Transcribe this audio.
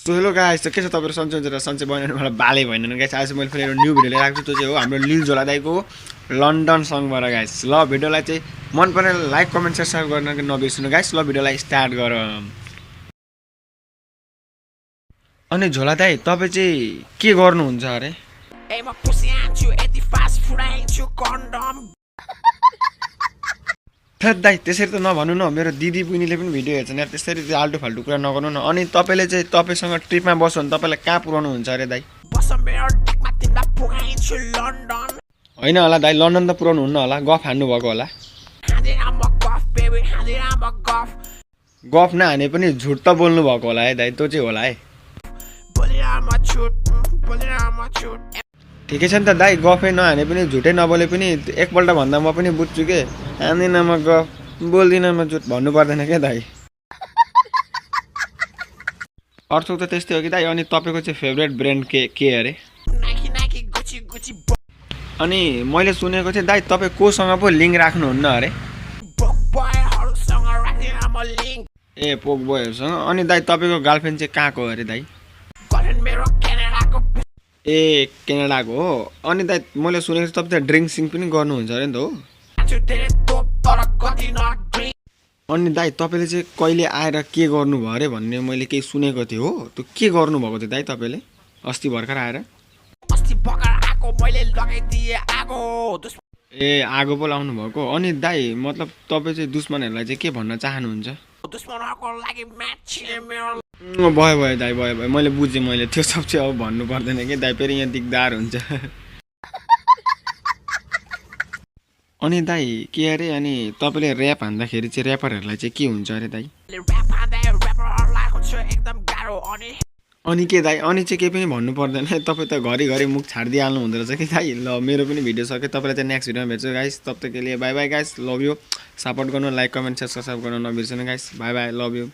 So hello guys, त के छ तपाईहरु सन्चै हुनुहुन्छ र सन्चै भएन भने मलाई बाले भएन गाइस। आज मैले फेरि एउटा न्यू भिडियो लिएर आएको छु। त्यो चाहिँ हो हाम्रो लिल झोला दाइको लन्डन सङबाट गाइस। ल भिडियोलाई चाहिँ मन परे लाइक कमेन्ट सब्स्क्राइब गर्न नबिर्सनु गाइस। ल भिडियोलाई स्टार्ट गरौँ। अनि झोला दाइ तपाई चाहिँ के गर्नुहुन्छ अरे? ए म पुसी आन्छु यति फास्ट फुड आन्छु कन्डम। थेट दाइ त्यसरी त नभन्नु न, मेरो दिदी बहिनीले पनि भिडियो हेर्छन् यार। त्यसरी चाहिँ आल्टो फाल्टो कुरा नगर्नु न। अनि तपाईले चाहिँ तपाईसँग ट्रिपमा बस्यो भने तपाईलाई कहाँ पुराउनु हुन्छ अरे दाइ? बस मेरो टेकमा तिमीलाई पुगाइन्छु लन्डन। हैन होला दाइ, लन्डन त पुराउनु हुन्न होला, गफ हान्नु भएको होला। गफ नहाने पनि झुट त बोल्नु भएको होला है दाइ, त्यो चाहिँ होला है। ठिकै छ नि त दाइ, गफै नहाने पनि झुटै नबोले पनि एकपल्ट भन्दा म पनि बुझ्छु के। हान्दिनँ म गफ, बोल्दिनँ म झुट भन्नु पर्दैन क्या दाइ। अर्थ त त्यस्तै हो कि दाइ। अनि तपाईँको चाहिँ फेभरेट ब्रान्ड के अरे? अनि मैले सुनेको थिएँ दाइ तपाईँ कोसँग पो लिङ्क राख्नुहुन्न अरे? ए पोक बोयहरूसँग। अनि दाइ तपाईँको गर्लफ्रेन्ड चाहिँ कहाँको अरे दाइ? ए क्यानाडाको हो। अनि दाइ मैले सुनेको थिएँ तपाईँ त ड्रिङ्क सिङ पनि गर्नुहुन्छ अरे नि त हो? अनि दाइ तपाईँले चाहिँ कहिले आएर के गर्नुभयो अरे भन्ने मैले केही सुनेको थिएँ हो। त्यो के गर्नुभएको थियो दाइ तपाईँले अस्ति भर्खर आएर? ए आगो पो लाउनु भएको। अनि दाइ मतलब तपाईँ चाहिँ दुश्मनहरूलाई चाहिँ के भन्न चाहनुहुन्छ? भयो दाइ, भयो मैले बुझेँ। मैले त्यो सब चाहिँ अब भन्नु पर्दैन कि दाइ, फेरि यहाँ दिगदार हुन्छ। अनि दाइ के अरे, अनि तपाईँले ऱ्याप हान्दाखेरि चाहिँ ऱ्यापरहरूलाई चाहिँ के हुन्छ अरे दाइ? अनि के दाइ, अनि चाहिँ केही पनि भन्नु पर्दैन? तपाईँ त घरिघरि मुख छाडिदिइहाल्नु हुँदो रहेछ कि दाइ। ल मेरो पनि भिडियो सक्यो, तपाईँलाई चाहिँ नेक्स्ट भिडियोमा भेट्छु गाइस। तब तक के लिए by by guys, love you. Support गर्नु, लाइक कमेन्ट सब्स्क्राइब गर्न नबिर्सनु guys. By by, love you.